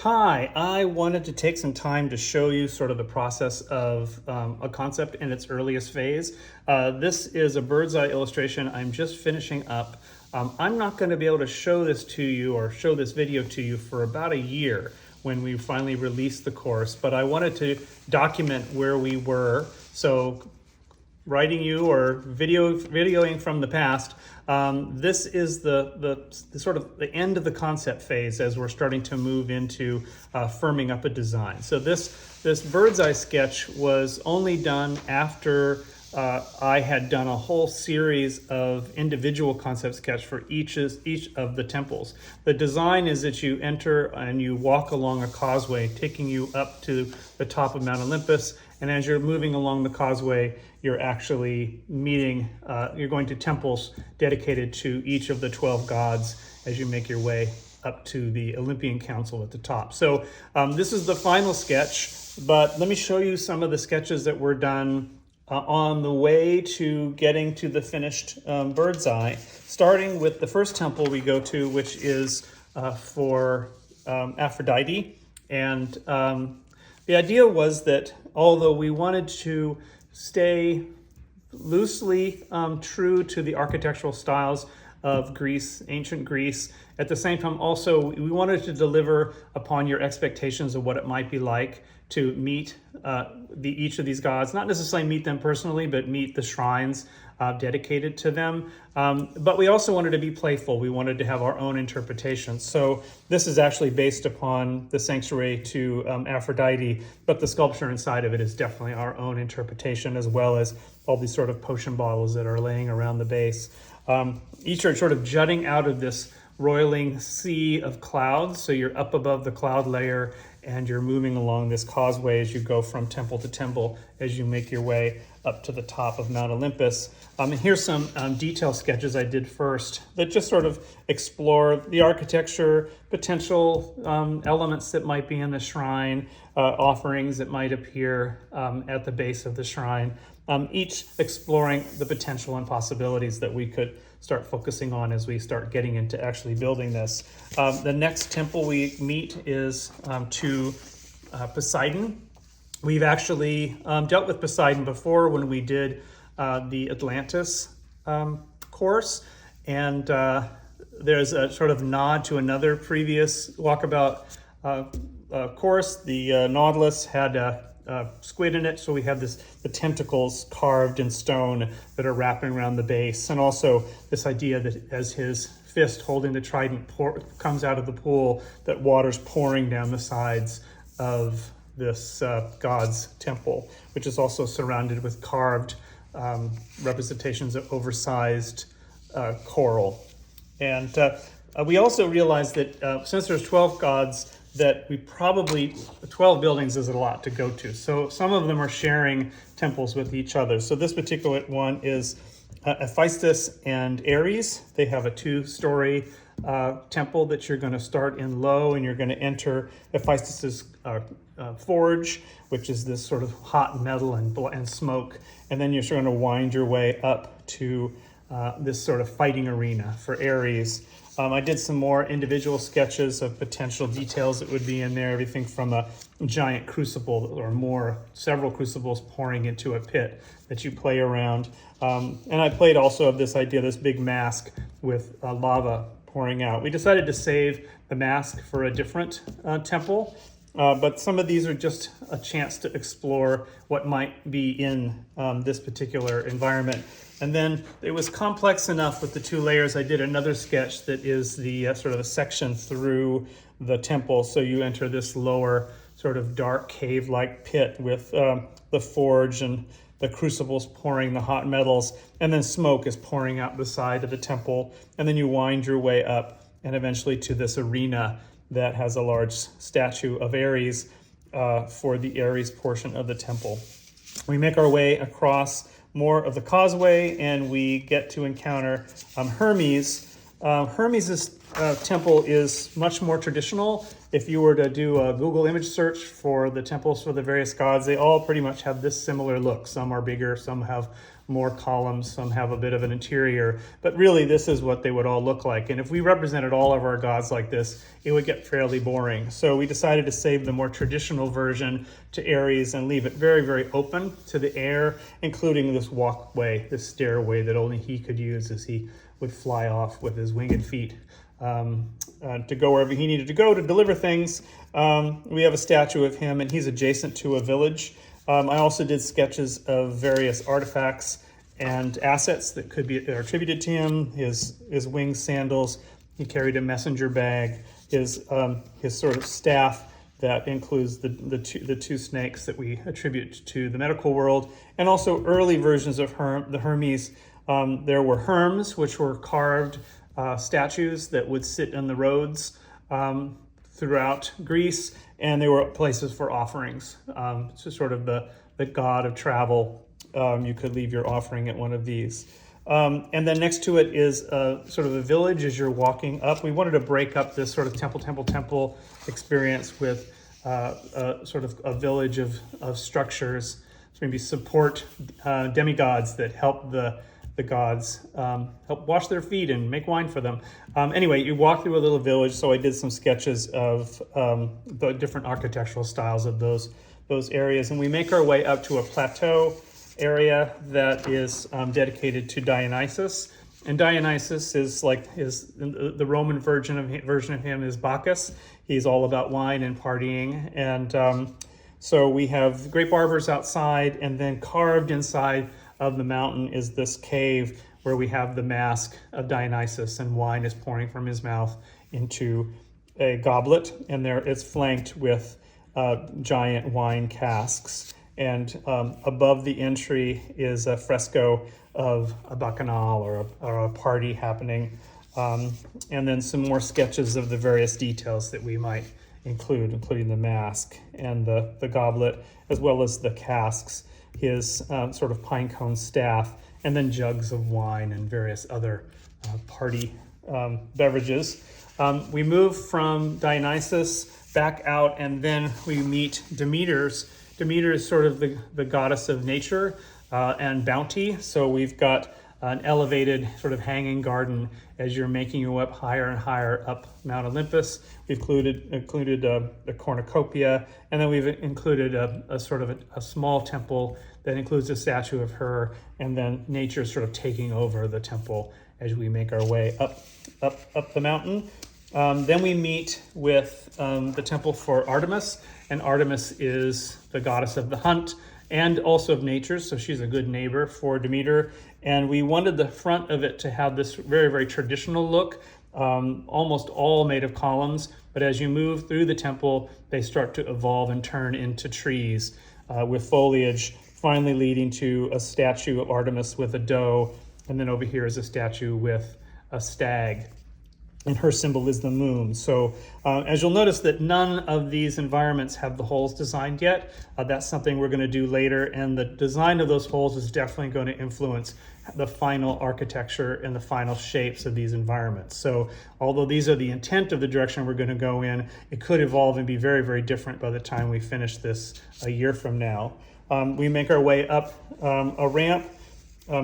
Hi, I wanted to take some time to show you sort of the process of a concept in its earliest phase. This is a bird's eye illustration I'm just finishing up. I'm not going to be able to show this to you or show this video to you for about a year when we finally release the course, but I wanted to document where we were. So writing you or videoing from the past, this is the sort of the end of the concept phase as we're starting to move into firming up a design. So this bird's eye sketch was only done after I had done a whole series of individual concept sketch for each of the temples. The design is that you enter and you walk along a causeway taking you up to the top of Mount Olympus, and as you're moving along the causeway, you're actually meeting, you're going to temples dedicated to each of the 12 gods as you make your way up to the Olympian Council at the top. So this is the final sketch, but let me show you some of the sketches that were done on the way to getting to the finished bird's eye, starting with the first temple we go to, which is for Aphrodite. And the idea was that although we wanted to stay loosely true to the architectural styles of Greece, ancient Greece, at the same time also we wanted to deliver upon your expectations of what it might be like to meet each of these gods, not necessarily meet them personally, but meet the shrines dedicated to them. But we also wanted to be playful. We wanted to have our own interpretation. So this is actually based upon the sanctuary to Aphrodite, but the sculpture inside of it is definitely our own interpretation, as well as all these sort of potion bottles that are laying around the base. Each are sort of jutting out of this roiling sea of clouds. So you're up above the cloud layer and you're moving along this causeway as you go from temple to temple as you make your way up to the top of Mount Olympus. And here's some detail sketches I did first that just sort of explore the architecture, potential elements that might be in the shrine, offerings that might appear at the base of the shrine, each exploring the potential and possibilities that we could start focusing on as we start getting into actually building this. The next temple we meet is to Poseidon. We've actually dealt with Poseidon before when we did the Atlantis course, and there's a sort of nod to another previous Walkabout course. The Nautilus had a squid in it, so we have the tentacles carved in stone that are wrapping around the base, and also this idea that as his fist holding the trident comes out of the pool, that water's pouring down the sides of this god's temple, which is also surrounded with carved representations of oversized coral. And we also realized that since there's 12 gods, that 12 buildings is a lot to go to. So some of them are sharing temples with each other. So this particular one is Hephaestus and Ares. They have a 2-story temple that you're going to start in low, and you're going to enter Hephaestus's forge, which is this sort of hot metal and smoke. And then you're going to wind your way up to this sort of fighting arena for Ares. I did some more individual sketches of potential details that would be in there, everything from a giant crucible or several crucibles pouring into a pit that you play around. And I played also of this idea, this big mask with lava pouring out. We decided to save the mask for a different temple, but some of these are just a chance to explore what might be in this particular environment. And then it was complex enough with the 2 layers. I did another sketch that is the sort of a section through the temple. So you enter this lower sort of dark cave-like pit with the forge and the crucibles pouring the hot metals, and then smoke is pouring out the side of the temple. And then you wind your way up and eventually to this arena that has a large statue of Ares for the Ares portion of the temple. We make our way across more of the causeway, and we get to encounter Hermes. Hermes is temple is much more traditional. If you were to do a Google image search for the temples for the various gods, they all pretty much have this similar look. Some are bigger, some have more columns, some have a bit of an interior, but really this is what they would all look like. And if we represented all of our gods like this, it would get fairly boring. So we decided to save the more traditional version to Ares and leave it very, very open to the air, including this walkway, this stairway that only he could use as he would fly off with his winged feet to go wherever he needed to go to deliver things. We have a statue of him, and he's adjacent to a village. I also did sketches of various artifacts and assets that are attributed to him. His winged sandals. He carried a messenger bag. His sort of staff that includes the two snakes that we attribute to the medical world, and also early versions of the Hermes. There were Herms, which were carved statues that would sit in the roads throughout Greece, and they were places for offerings. So sort of the god of travel. You could leave your offering at one of these. And then next to it is sort of a village as you're walking up. We wanted to break up this sort of temple experience with sort of a village of structures. So maybe support demigods that help the gods help wash their feet and make wine for them. Anyway, you walk through a little village, so I did some sketches of the different architectural styles of those areas, and we make our way up to a plateau area that is dedicated to Dionysus. And Dionysus is the Roman version of him is Bacchus. He's all about wine and partying, and so we have grape arbors outside, and then carved inside of the mountain is this cave where we have the mask of Dionysus, and wine is pouring from his mouth into a goblet, and there it's flanked with giant wine casks. And above the entry is a fresco of a bacchanal or a party happening, and then some more sketches of the various details that we might include, including the mask and the goblet, as well as the casks, his sort of pine cone staff, and then jugs of wine and various other party beverages. We move from Dionysus back out, and then we meet Demeter. Demeter is sort of the goddess of nature and bounty. So we've got an elevated sort of hanging garden as you're making your way up higher and higher up Mount Olympus. We've included a cornucopia, and then we've included a sort of a small temple that includes a statue of her, and then nature sort of taking over the temple as we make our way up the mountain. Then we meet with the temple for Artemis, and Artemis is the goddess of the hunt and also of nature, so she's a good neighbor for Demeter. And we wanted the front of it to have this very, very traditional look, almost all made of columns, but as you move through the temple, they start to evolve and turn into trees with foliage, finally leading to a statue of Artemis with a doe, and then over here is a statue with a stag, and her symbol is the moon. So as you'll notice that none of these environments have the holes designed yet. That's something we're going to do later, and the design of those holes is definitely going to influence the final architecture and the final shapes of these environments. So although these are the intent of the direction we're going to go in, it could evolve and be very, very different by the time we finish this a year from now. We make our way up a ramp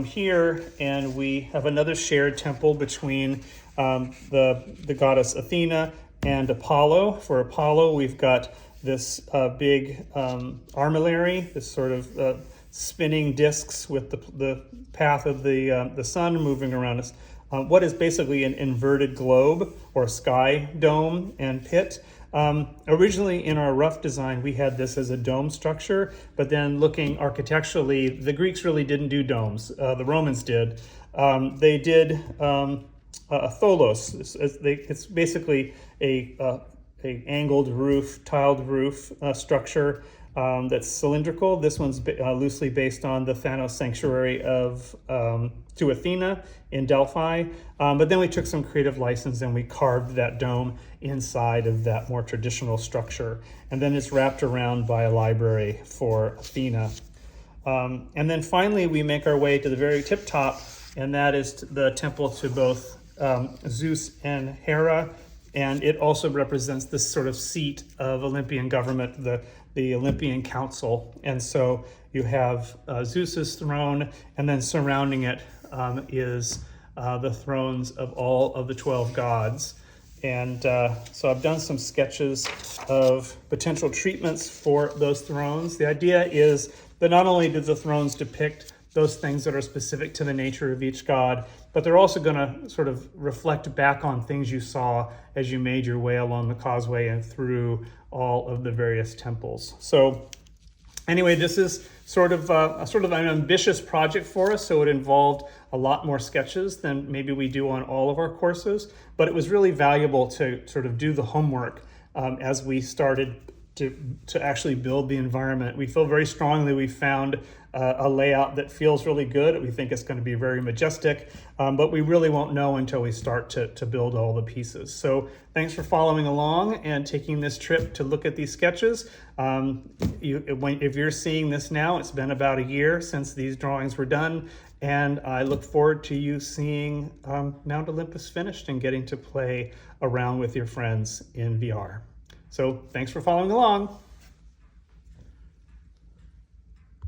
here, and we have another shared temple between the goddess Athena and Apollo. For Apollo, we've got this big armillary, this sort of spinning discs with the path of the sun moving around us. What is basically an inverted globe or sky dome and pit. Originally in our rough design, we had this as a dome structure, but then looking architecturally, the Greeks really didn't do domes. The Romans did. They did a tholos. It's basically a angled roof, tiled roof structure that's cylindrical. This one's loosely based on the Thanos sanctuary to Athena in Delphi. But then we took some creative license and we carved that dome inside of that more traditional structure. And then it's wrapped around by a library for Athena. And then finally we make our way to the very tip top, and that is the temple to both Zeus and Hera, and it also represents this sort of seat of Olympian government, the Olympian Council. And so you have Zeus's throne, and then surrounding it is the thrones of all of the 12 gods. And so I've done some sketches of potential treatments for those thrones. The idea is that not only do the thrones depict those things that are specific to the nature of each god, but they're also going to sort of reflect back on things you saw as you made your way along the causeway and through all of the various temples. So anyway, this is sort of an ambitious project for us, so it involved a lot more sketches than maybe we do on all of our courses, but it was really valuable to sort of do the homework as we started to actually build the environment. We feel very strongly we found a layout that feels really good. We think it's going to be very majestic, but we really won't know until we start to build all the pieces. So thanks for following along and taking this trip to look at these sketches. If you're seeing this now, it's been about a year since these drawings were done, and I look forward to you seeing Mount Olympus finished and getting to play around with your friends in VR. So thanks for following along.